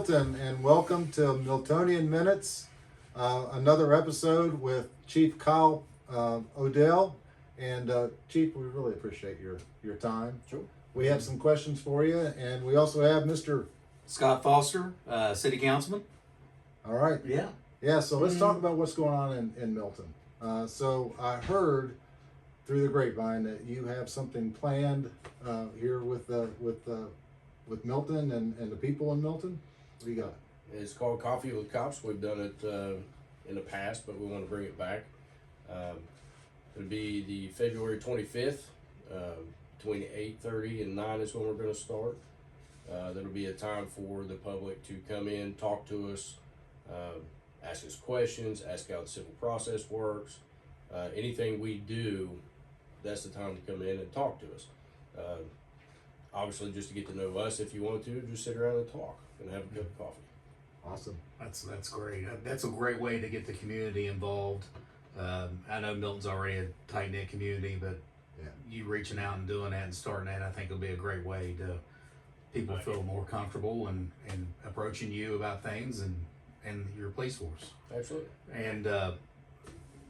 Milton, and welcome to Miltonian Minutes, another episode with Chief Kyle Odell. And Chief, we really appreciate your time. Sure. We have some questions for you, and we also have Mr. Scott Foster, City Councilman. All right. Yeah. So let's talk about what's going on in Milton. So I heard through the grapevine that you have something planned here with Milton and the people in Milton. What do you got? It's called Coffee with Cops. We've done it in the past, but we want to bring it back. It'll be the February 25th, between 8:30 and 9 is when we're going to start. That'll be a time for the public to come in, talk to us, ask us questions, ask how the civil process works. Anything we do, that's the time to come in and talk to us. Obviously, just to get to know us, if you want to, just sit around and talk and have a cup of coffee. Awesome. That's great. That's a great way to get the community involved. I know Milton's already a tight knit community, but you reaching out and doing that and starting that, I think will be a great way to people feel more comfortable and approaching you about things and your police force. Absolutely. And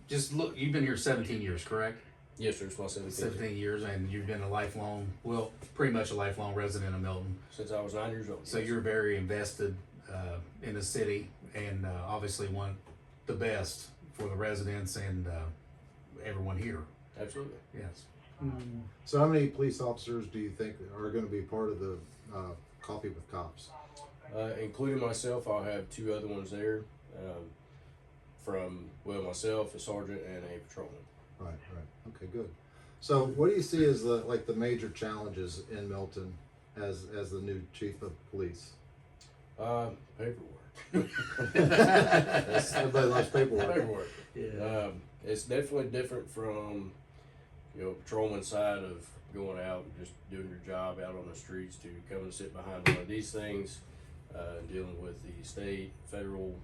just look, you've been here 17 years, correct? Yes, sir. It's my 17 years, and you've been pretty much a lifelong resident of Milton. Since I was 9 years old. So you're very invested in the city, and obviously want the best for the residents and everyone here. Absolutely. Yes. So how many police officers do you think are going to be part of the Coffee with Cops? Including myself, I'll have two other ones there. From myself, a sergeant, and a patrolman. Right. Okay, good. So what do you see as the major challenges in Milton as the new chief of police? Paperwork. Everybody loves paperwork. Paperwork. Yeah. It's definitely different from, patrolman side of going out and just doing your job out on the streets to come and sit behind one of these things, dealing with the state, federal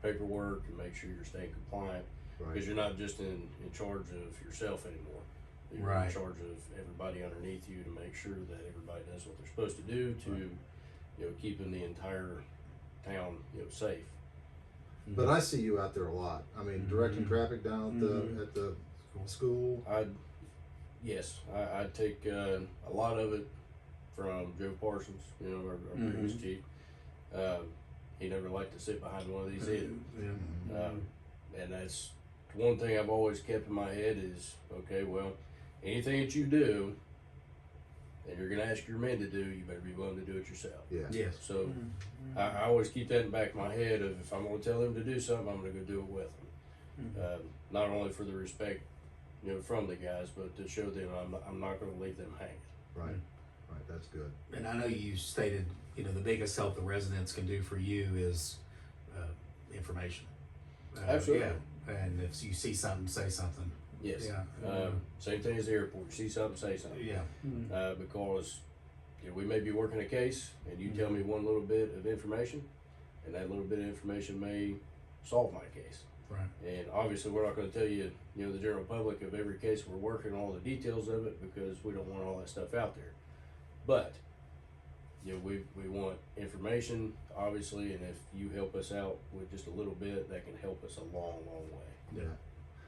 paperwork and make sure you're staying compliant. Right. Because you're not just in charge of yourself anymore. You're Right. in charge of everybody underneath you to make sure that everybody does what they're supposed to do to, keeping the entire town, safe. But I see you out there a lot. I mean, directing traffic down at the school. I'd take a lot of it from Joe Parsons, our previous chief. He never liked to sit behind one of these either. And that's one thing I've always kept in my head is, okay, well, anything that you do and you're going to ask your men to do, you better be willing to do it yourself. Yeah. Yes. So I always keep that in the back of my head of if I'm going to tell them to do something, I'm going to go do it with them. Not only for the respect, from the guys, but to show them I'm not going to leave them hanging. Right. That's good. And I know you stated, the biggest help the residents can do for you is information. Absolutely. Yeah. And if you see something, say something. Yes. Yeah. Same thing as the airport. You see something, say something. Yeah. Because we may be working a case and you tell me one little bit of information, and that little bit of information may solve my case. Right. And obviously, we're not going to tell you, the general public of every case we're working, all the details of it, because we don't want all that stuff out there. But we want information, obviously, and if you help us out with just a little bit, that can help us a long, long way. Yeah.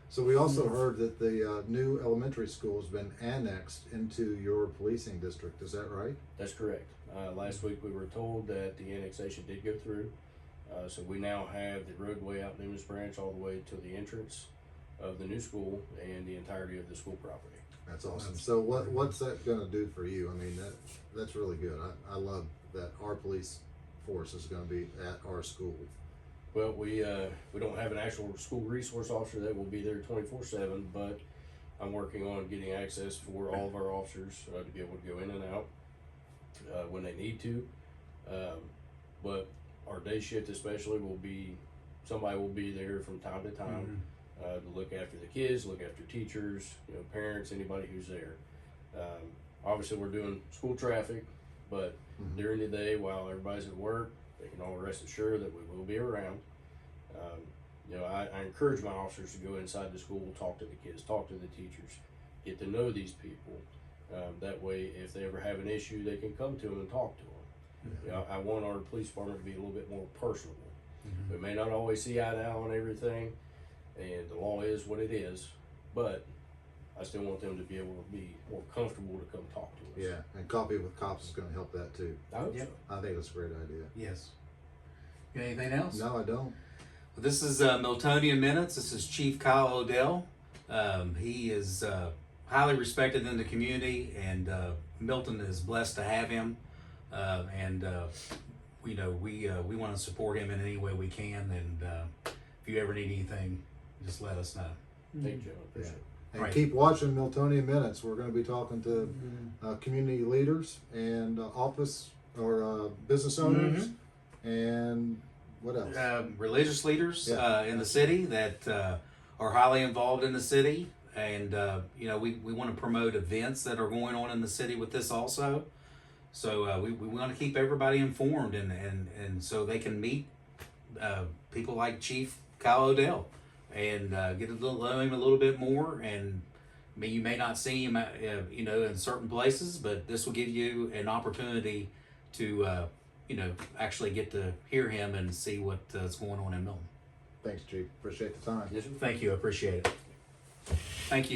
So we also heard that the new elementary school has been annexed into your policing district. Is that right? That's correct. Last week we were told that the annexation did go through. So we now have the roadway out Newman's Branch all the way to the entrance of the new school and the entirety of the school property. That's awesome. So what's that going to do for you? I mean, that's really good. I love that our police force is going to be at our school. Well, we don't have an actual school resource officer that will be there 24/7, but I'm working on getting access for all of our officers to be able to go in and out when they need to. But our day shift especially somebody will be there from time to time to look after the kids, look after teachers, parents, anybody who's there. Obviously we're doing school traffic, but during the day while everybody's at work, they can all rest assured that we will be around. I encourage my officers to go inside the school, talk to the kids, talk to the teachers, get to know these people. That way, if they ever have an issue, they can come to them and talk to them. You know, I want our police department to be a little bit more personable. Mhm. We may not always see eye to eye on everything, and the law is what it is, but I still want them to be able to be more comfortable to come talk to us. Yeah, and Coffee with Cops is going to help that too. I hope Yep. so. I think that's a great idea. Yes. You got anything else? No, I don't. Well, this is Miltonian Minutes. This is Chief Kyle Odell. He is highly respected in the community, and Milton is blessed to have him. You know, we want to support him in any way we can. And if you ever need anything, just let us know. Thank you, Joe. Appreciate it. And Right. keep watching Miltonian Minutes. We're going to be talking to community leaders and office or business owners and what else? Religious leaders Yeah. in the city that are highly involved in the city, and you know, we want to promote events that are going on in the city with this also. So we want to keep everybody informed, and so they can meet people like Chief Kyle Odell and get to know him a little bit more. And I mean, you may not see him you know, in certain places, but this will give you an opportunity to you know, actually get to hear him and see what's going on in Milton. Thanks, Chief. Appreciate the time. Yes, sir. Thank you. I appreciate it. Thank you.